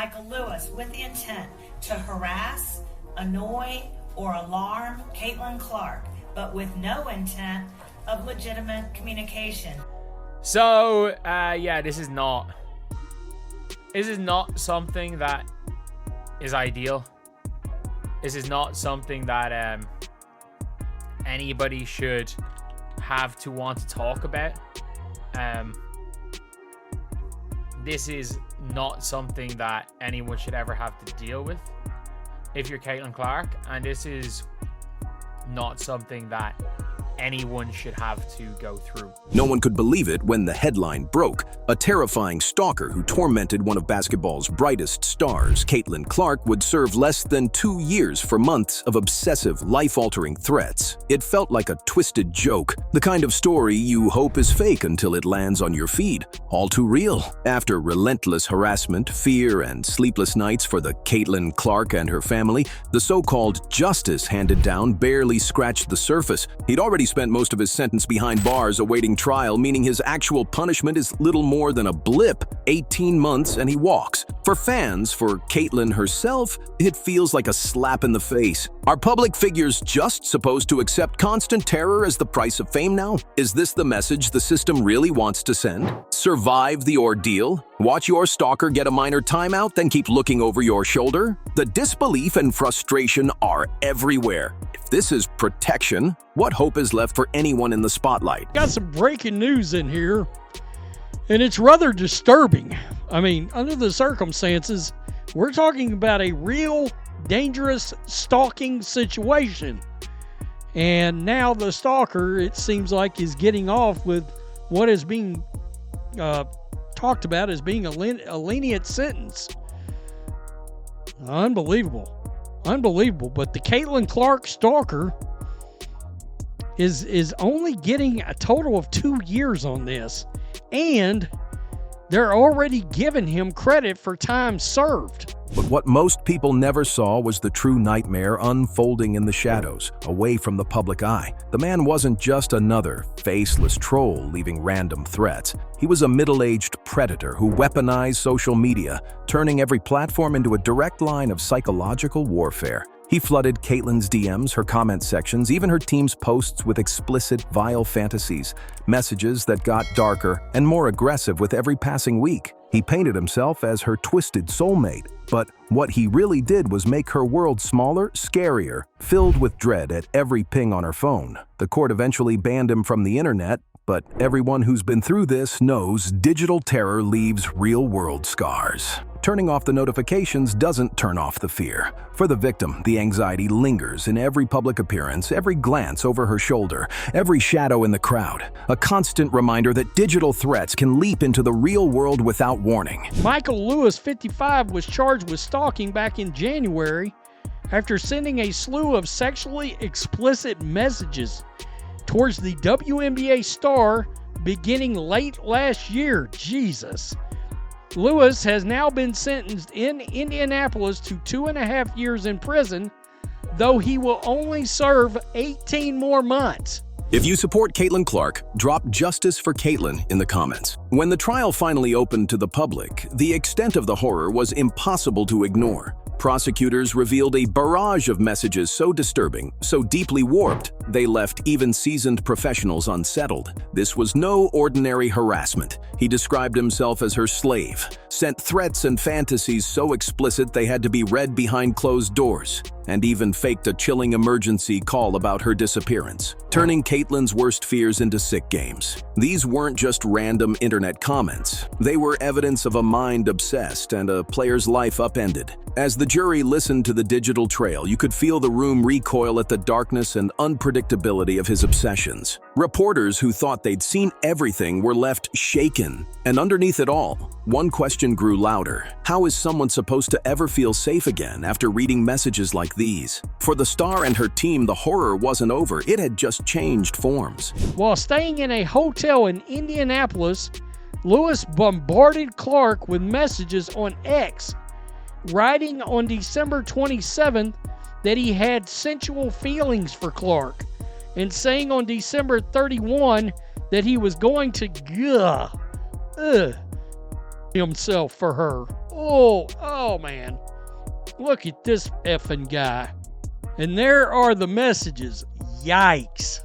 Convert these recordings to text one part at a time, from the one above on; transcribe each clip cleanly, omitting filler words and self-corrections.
Michael Lewis with the intent to harass, annoy, or alarm Caitlin Clark, but with no intent of legitimate communication. So, yeah, this is not something that is ideal. This is not something that anybody should have to want to talk about. This is not something that anyone should ever have to deal with if you're Caitlin Clark, and this is not something that anyone should have to go through. No one could believe it when the headline broke. A terrifying stalker who tormented one of basketball's brightest stars, Caitlin Clark, would serve less than 2 years for months of obsessive, life-altering threats. It felt like a twisted joke, the kind of story you hope is fake until it lands on your feed. All too real. After relentless harassment, fear, and sleepless nights for the Caitlin Clark and her family, the so-called justice handed down barely scratched the surface. He'd already spent most of his sentence behind bars awaiting trial, meaning his actual punishment is little more than a blip. 18 months and he walks. For fans, for Caitlin herself, it feels like a slap in the face. Are public figures just supposed to accept constant terror as the price of fame now? Is this the message the system really wants to send? Survive the ordeal? Watch your stalker get a minor timeout, then keep looking over your shoulder? The disbelief and frustration are everywhere. If this is protection, what hope is left for anyone in the spotlight? Got some breaking news in here, and it's rather disturbing. I mean, under the circumstances, we're talking about a real dangerous stalking situation. And now the stalker, it seems like, is getting off with what is being talked about as being a lenient sentence. Unbelievable. But the Caitlin Clark stalker is only getting a total of 2 years on this, and they're already giving him credit for time served. But what most people never saw was the true nightmare unfolding in the shadows, away from the public eye. The man wasn't just another faceless troll leaving random threats. He was a middle-aged predator who weaponized social media, turning every platform into a direct line of psychological warfare. He flooded Caitlin's DMs, her comment sections, even her team's posts with explicit, vile fantasies, messages that got darker and more aggressive with every passing week. He painted himself as her twisted soulmate, but what he really did was make her world smaller, scarier, filled with dread at every ping on her phone. The court eventually banned him from the internet, but everyone who's been through this knows digital terror leaves real-world scars. Turning off the notifications doesn't turn off the fear. For the victim, the anxiety lingers in every public appearance, every glance over her shoulder, every shadow in the crowd. A constant reminder that digital threats can leap into the real world without warning. Michael Lewis, 55, was charged with stalking back in January after sending a slew of sexually explicit messages towards the WNBA star beginning late last year. Jesus. Lewis has now been sentenced in Indianapolis to 2.5 years in prison, though he will only serve 18 more months. If you support Caitlin Clark, drop Justice for Caitlin in the comments. When the trial finally opened to the public, the extent of the horror was impossible to ignore. Prosecutors revealed a barrage of messages so disturbing, so deeply warped, they left even seasoned professionals unsettled. This was no ordinary harassment. He described himself as her slave, sent threats and fantasies so explicit they had to be read behind closed doors, and even faked a chilling emergency call about her disappearance, turning Caitlin's worst fears into sick games. These weren't just random internet comments. They were evidence of a mind obsessed and a player's life upended. As the jury listened to the digital trail, you could feel the room recoil at the darkness and unpredictability of his obsessions. Reporters who thought they'd seen everything were left shaken. And underneath it all, one question grew louder. How is someone supposed to ever feel safe again after reading messages like these? For the star and her team, the horror wasn't over. It had just changed forms. While staying in a hotel in Indianapolis, Lewis bombarded Clark with messages on X, writing on December 27th that he had sensual feelings for Clark, and saying on December 31 that he was going to himself for her. Oh man. Look at this effing guy. And there are the messages. Yikes.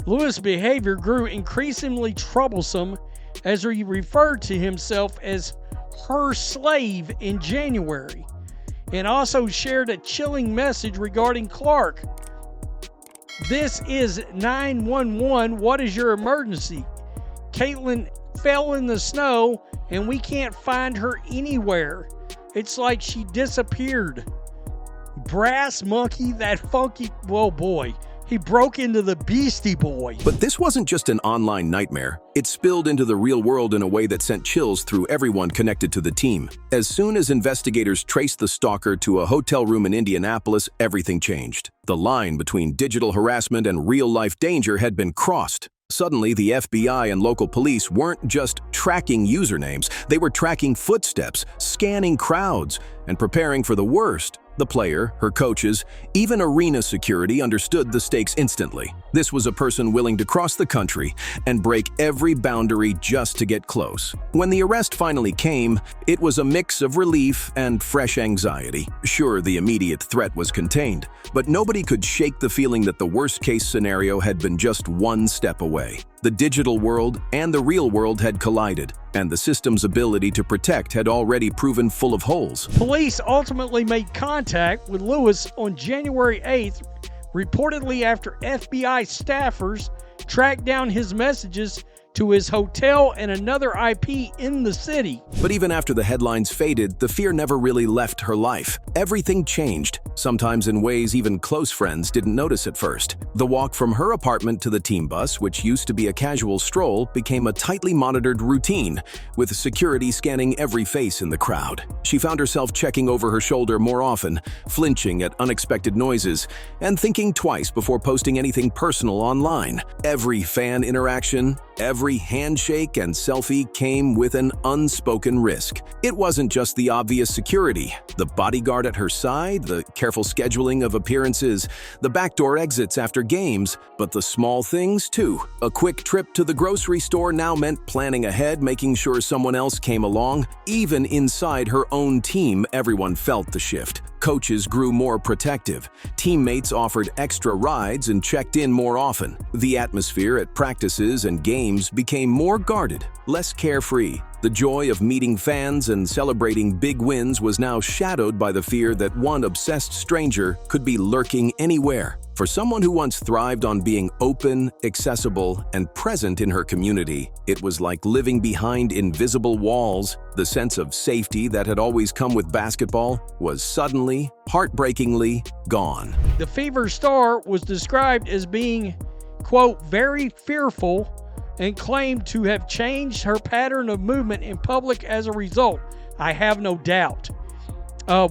Lewis' behavior grew increasingly troublesome as he referred to himself as her slave in January, and also shared a chilling message regarding Clark. This is 911. What is your emergency? Caitlin fell in the snow and we can't find her anywhere. It's like she disappeared. Brass Monkey, that funky, whoa boy. He broke into the Beastie Boy. But this wasn't just an online nightmare. It spilled into the real world in a way that sent chills through everyone connected to the team. As soon as investigators traced the stalker to a hotel room in Indianapolis, everything changed. The line between digital harassment and real-life danger had been crossed. Suddenly, the FBI and local police weren't just tracking usernames. They were tracking footsteps, scanning crowds, and preparing for the worst. The player, her coaches, even arena security understood the stakes instantly. This was a person willing to cross the country and break every boundary just to get close. When the arrest finally came, it was a mix of relief and fresh anxiety. Sure, the immediate threat was contained, but nobody could shake the feeling that the worst-case scenario had been just one step away. The digital world and the real world had collided, and the system's ability to protect had already proven full of holes. Police ultimately made contact with Lewis on January 8th, reportedly after FBI staffers tracked down his messages to his hotel and another IP in the city. But even after the headlines faded, the fear never really left her life. Everything changed, sometimes in ways even close friends didn't notice at first. The walk from her apartment to the team bus, which used to be a casual stroll, became a tightly monitored routine, with security scanning every face in the crowd. She found herself checking over her shoulder more often, flinching at unexpected noises, and thinking twice before posting anything personal online. Every fan interaction, every handshake and selfie came with an unspoken risk. It wasn't just the obvious security, the bodyguard at her side, the careful scheduling of appearances, the backdoor exits after games, but the small things too. A quick trip to the grocery store now meant planning ahead, making sure someone else came along. Even inside her own team, everyone felt the shift. Coaches grew more protective. Teammates offered extra rides and checked in more often. The atmosphere at practices and games became more guarded, less carefree. The joy of meeting fans and celebrating big wins was now shadowed by the fear that one obsessed stranger could be lurking anywhere. For someone who once thrived on being open, accessible, and present in her community, it was like living behind invisible walls. The sense of safety that had always come with basketball was suddenly, heartbreakingly gone. The Fever star was described as being, quote, very fearful, and claimed to have changed her pattern of movement in public as a result. I have no doubt.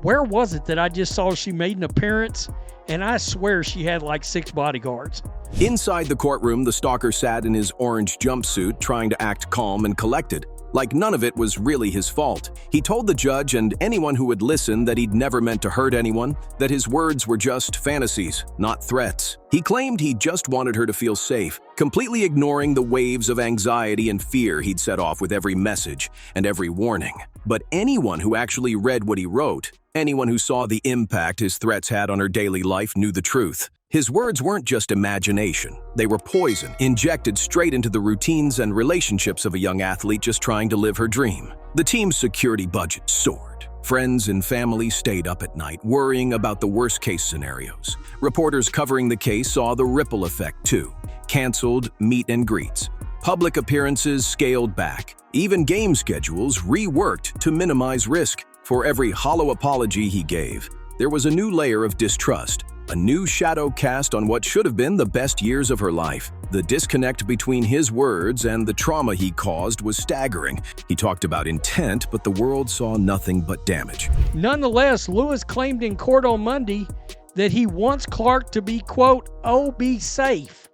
Where was it that I just saw she made an appearance? And I swear she had like 6 bodyguards. Inside the courtroom, the stalker sat in his orange jumpsuit, trying to act calm and collected, like none of it was really his fault. He told the judge and anyone who would listen that he'd never meant to hurt anyone, that his words were just fantasies, not threats. He claimed he just wanted her to feel safe, completely ignoring the waves of anxiety and fear he'd set off with every message and every warning. But anyone who actually read what he wrote, anyone who saw the impact his threats had on her daily life, knew the truth. His words weren't just imagination. They were poison, injected straight into the routines and relationships of a young athlete just trying to live her dream. The team's security budget soared. Friends and family stayed up at night, worrying about the worst-case scenarios. Reporters covering the case saw the ripple effect, too. Canceled meet and greets. Public appearances scaled back. Even game schedules reworked to minimize risk. For every hollow apology he gave, there was a new layer of distrust, a new shadow cast on what should have been the best years of her life. The disconnect between his words and the trauma he caused was staggering. He talked about intent, but the world saw nothing but damage. Nonetheless, Lewis claimed in court on Monday that he wants Clark to be, quote, "oh, be safe.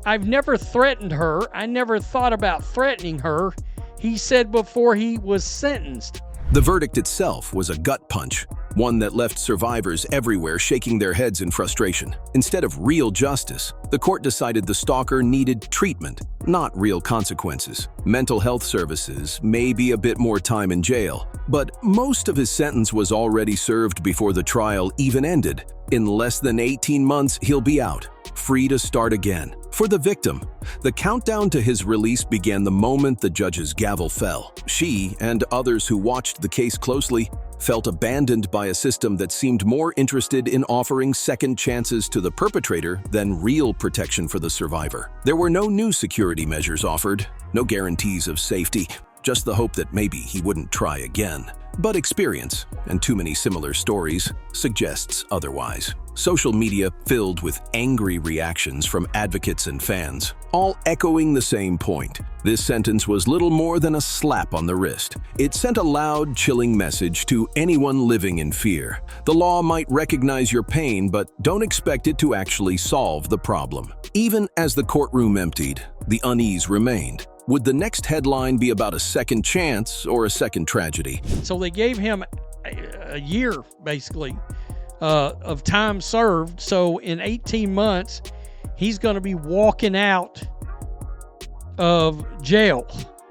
I've never threatened her. I never thought about threatening her," he said before he was sentenced. The verdict itself was a gut punch. one that left survivors everywhere shaking their heads in frustration. Instead of real justice, the court decided the stalker needed treatment, not real consequences. Mental health services, maybe a bit more time in jail, but most of his sentence was already served before the trial even ended. In less than 18 months, he'll be out, free to start again. For the victim, the countdown to his release began the moment the judge's gavel fell. She, and others who watched the case closely, felt abandoned by a system that seemed more interested in offering second chances to the perpetrator than real protection for the survivor. There were no new security measures offered, no guarantees of safety, just the hope that maybe he wouldn't try again. But experience, and too many similar stories, suggests otherwise. Social media filled with angry reactions from advocates and fans, all echoing the same point. This sentence was little more than a slap on the wrist. It sent a loud, chilling message to anyone living in fear. The law might recognize your pain, but don't expect it to actually solve the problem. Even as the courtroom emptied, the unease remained. Would the next headline be about a second chance or a second tragedy? So they gave him a year, basically, of time served. So in 18 months, he's going to be walking out of jail.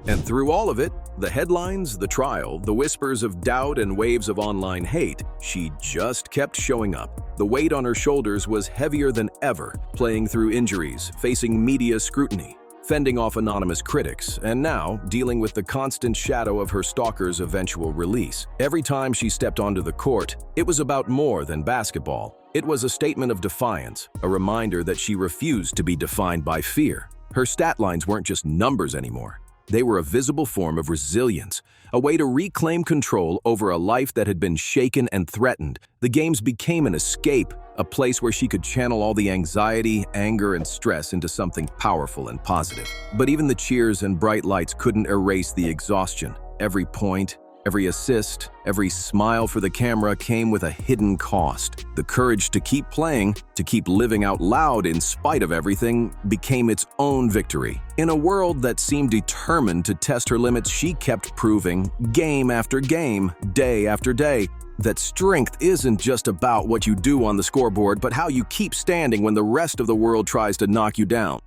And through all of it, the headlines, the trial, the whispers of doubt and waves of online hate, she just kept showing up. The weight on her shoulders was heavier than ever, playing through injuries, facing media scrutiny, fending off anonymous critics, and now dealing with the constant shadow of her stalker's eventual release. Every time she stepped onto the court, it was about more than basketball. It was a statement of defiance, a reminder that she refused to be defined by fear. Her stat lines weren't just numbers anymore. They were a visible form of resilience, a way to reclaim control over a life that had been shaken and threatened. The games became an escape, a place where she could channel all the anxiety, anger, and stress into something powerful and positive. But even the cheers and bright lights couldn't erase the exhaustion. Every point, every assist, every smile for the camera came with a hidden cost. The courage to keep playing, to keep living out loud in spite of everything, became its own victory. In a world that seemed determined to test her limits, she kept proving, game after game, day after day, that strength isn't just about what you do on the scoreboard, but how you keep standing when the rest of the world tries to knock you down.